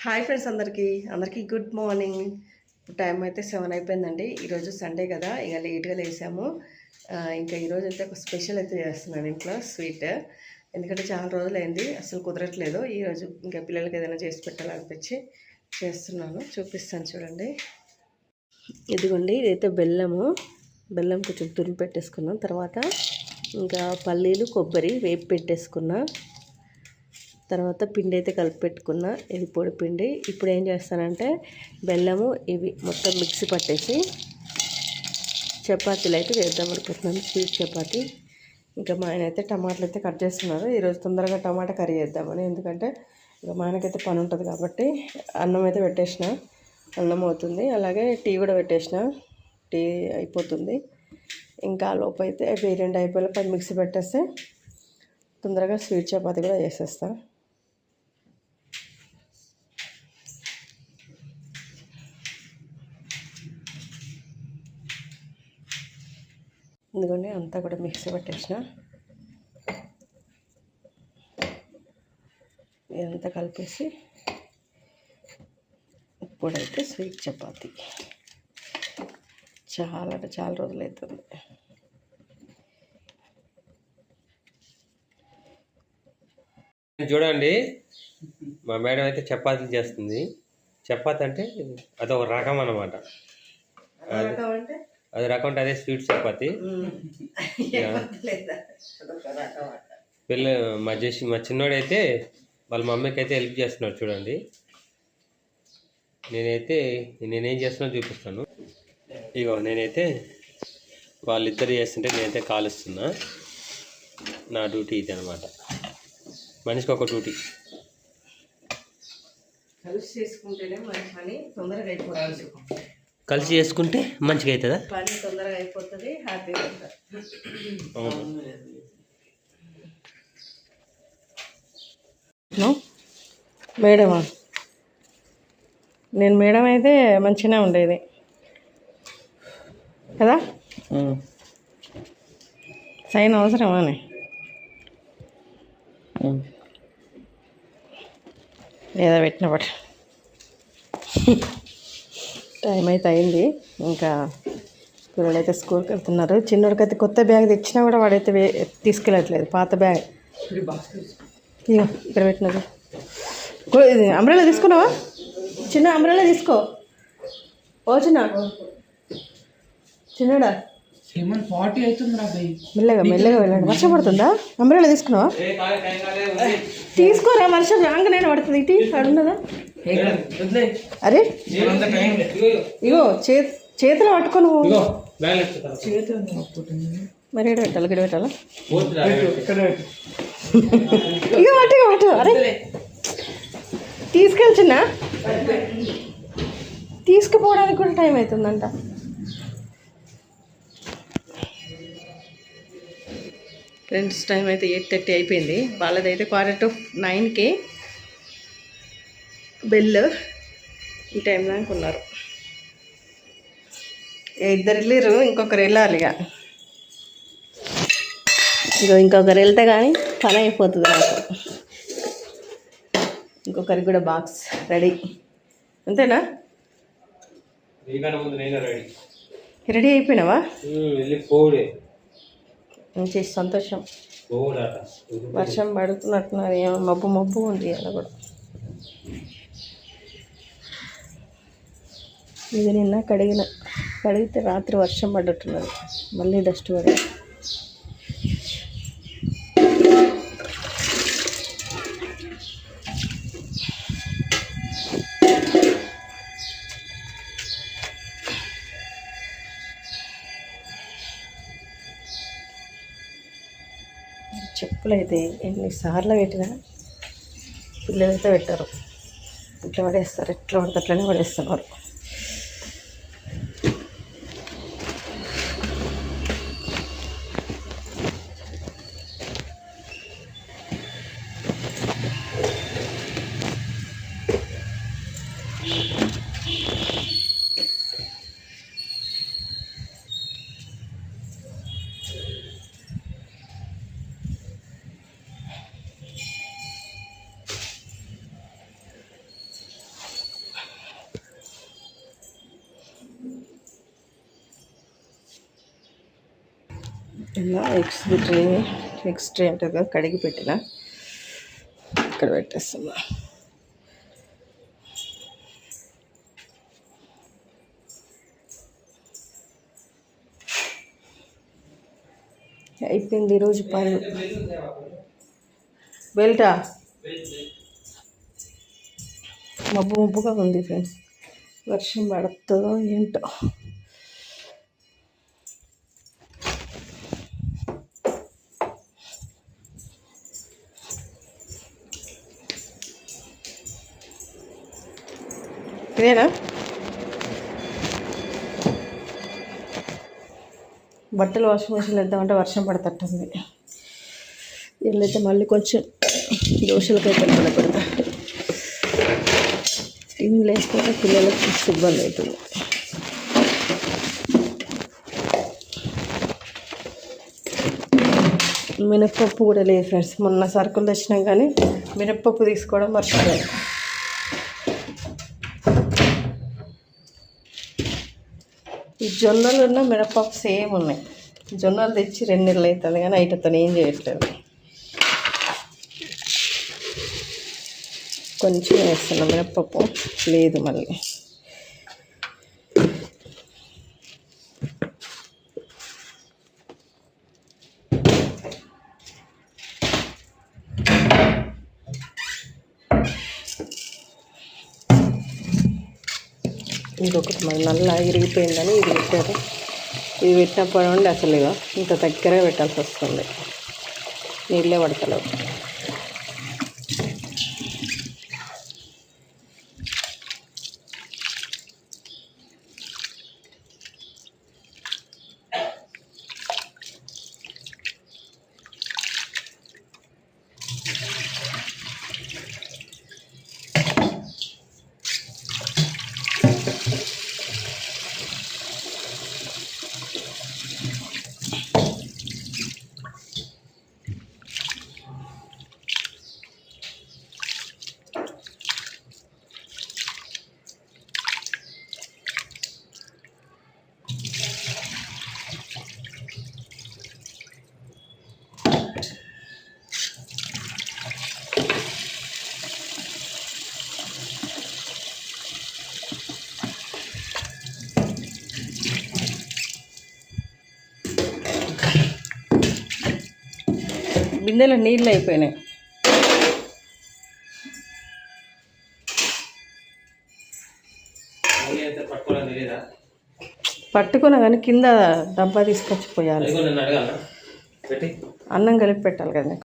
Hi friends, అందరికీ good morning. Time అయితే 7 అయిపోయిందండి. ఈరోజు సండే కదా, ఇక లేట్గా లేసాము. ఇంకా ఈరోజు అయితే ఒక స్పెషల్ అయితే చేస్తున్నాను ఇంట్లో స్వీట్. ఎందుకంటే చాలా రోజులైంది, అసలు కుదరట్లేదు. ఈరోజు ఇంకా పిల్లలకి ఏదైనా చేసి పెట్టాలనిపించి చేస్తున్నాను. చూపిస్తాను చూడండి. ఇదిగోండి, ఇదైతే బెల్లం కొంచెం తురిమి పెట్టేసుకున్నాం. తర్వాత ఇంకా పల్లీలు, కొబ్బరి వేపి పెట్టేసుకున్నా. తర్వాత పిండి అయితే కలిపి పెట్టుకున్నా. ఇది పొడి పిండి. ఇప్పుడు ఏం చేస్తానంటే బెల్లము ఇవి మొత్తం మిక్సీ పట్టేసి చపాతీలు అయితే చేద్దాం అనుకుంటున్నాను, స్వీట్ చపాతీ. ఇంకా మా ఆయన అయితే టమాటాలు అయితే కట్ చేస్తున్నారు. ఈరోజు తొందరగా టమాటా కర్రీ చేద్దామని, ఎందుకంటే ఇంకా మా ఆయనకైతే పని ఉంటుంది కాబట్టి. అన్నం అయితే పెట్టేసిన, అన్నం అవుతుంది. అలాగే టీ కూడా పెట్టేసిన, టీ అయిపోతుంది. ఇంకా లోపు అయితే రెండు అయిపోయి పది మిక్సీ పెట్టేస్తే తొందరగా స్వీట్ చపాతీ కూడా చేసేస్తాను. ఎందుకంటే అంతా కూడా మిక్సీ పెట్టేసిన, ఇదంతా కలిపేసి ఇప్పుడైతే స్వీట్ చపాతీ. చాలా అంటే చాలా రోజులు అవుతుంది. చూడండి, మా మేడం అయితే చపాతీలు చేస్తుంది. చపాతీ అంటే అదొక రకం అన్నమాట. అది రకం అంటే అదే స్వీట్ చపాతీ. మా చిన్నోడైతే వాళ్ళ మమ్మీకి అయితే హెల్ప్ చేస్తున్నాడు. చూడండి, నేనేం చేస్తున్నా చూపిస్తాను. ఇగో నేనైతే వాళ్ళిద్దరు చేస్తుంటే నేనైతే కాలుస్తున్నా. నా డ్యూటీ ఇది అనమాట. మనిషికి ఒక డ్యూటీ. కలిసి చేసుకుంటేనే మన పని తొందరగా అయిపోతుంది. కలిసి చేసుకుంటే మంచిగా అవుతుందా? పని తొందరగా అయిపోతుంది, హ్యాపీగా ఉంటుంది. మేడమా? నేను మేడం అయితే మంచిగానే ఉండేది కదా. సైన్ అవసరమా? ఏదో పెట్టినప్పుడు టైం అయితే అయింది. ఇంకా పిల్లలైతే స్కూల్కి వెళ్తున్నారు. చిన్నోడికైతే కొత్త బ్యాగ్ తెచ్చినా కూడా వాడైతే తీసుకెళ్ళట్లేదు, పాత బ్యాగ్. ఇగో ఇక్కడ పెట్టినది. ఇది అంబ్రెల్లా తీసుకున్నావా? చిన్న అంబ్రెల్లా తీసుకో. ఓ చిన్నడా, మెల్లగా వెళ్ళండి. వర్షం పడుతుందా? అంబ్రెల్లా తీసుకున్నావా? తీసుకోరా, వర్షం రాగానే పడుతుంది. ఇటీ అడున్నదా? అరే ఇగో చేతిలో పట్టుకొని మరి ఏడు పెట్టాలి, గిడ పెట్టాలా? ఇగో పట్టు. అరే తీసుకెళ్తున్నా, తీసుకుపోవడానికి కూడా టైం అవుతుందంట. ఫ్రెండ్స్, టైం అయితే 8:30 అయిపోయింది. వాళ్ళదైతే 8:45కి బెల్. ఈ టైం దాకా ఉన్నారు. ఇద్దరు వెళ్ళారు, ఇంకొకరు వెళ్ళాలి. ఇంకొకరు వెళ్తే కానీ పని అయిపోతుంది నాకు. ఇంకొకరికి కూడా బాక్స్ రెడీ. అంతేనా? రెడీ అయిపోయినావా? మంచి సంతోషం. వర్షం పడుతున్నట్టున్నది, ఏమో మబ్బు ఉంది. అలా కూడా ఇది నిన్న కడిగితే రాత్రి వర్షం పడ్డట్టున్నది. మళ్ళీ డస్ట్ పడి చెప్పులు అయితే ఎన్నిసార్లు పెట్టినా పిల్లలైతే పెట్టారు. ఇట్లా పడేస్తారు, ఎట్లా పడితే అట్లనే పడేస్తున్నారు. ఇలా ఎగ్స్ ట్రే ఉంటుంది కదా, కడిగి పెట్టిన ఇక్కడ పెట్టేస్తున్నా. అయిపోయింది ఈరోజు పని. బెల్టా మబ్బుగా ఉంది ఫ్రెండ్స్, వర్షం పడుతుందో ఏంటో. ఇదేనా బట్టలు వాషింగ్ మిషన్లో వేద్దామంటే వర్షం పడతట్టుంది. వీళ్ళైతే మళ్ళీ కొంచెం దోశలకైతే పెడతా. ఇవి లేకపోతే పిల్లలకు ఇబ్బంది అవుతుంది. మినప్పప్పు కూడా లేదు ఫ్రెండ్స్, మొన్న సరుకులు తెచ్చినాం కానీ మినప్పప్పు తీసుకోవడం మర్చిపోయాను. ఈ జొన్నలు ఉన్న మినప్పప్పు సేమ్ ఉన్నాయి. జొన్నలు తెచ్చి 2 నెలలు అవుతుంది కానీ ఐటతో ఏం చేయట్లేదు. కొంచెం వేస్తున్నాం మినప్పప్పు, లేదు మళ్ళీ. ఇంకొకటి మరి నల్ల ఇరిగిపోయిందని ఇది పెట్టారు. ఇది పెట్టినప్పటి నుండి అసలు ఇంత దగ్గరగా పెట్టాల్సి వస్తుంది, నీళ్ళే పడతలేవు. బిందెలో నీళ్ళు అయిపోయినాయి. పట్టుకున్నా కానీ కింద డబ్బా తీసుకొచ్చి పోయాలి. అన్నం కలిపి పెట్టాలి కదా.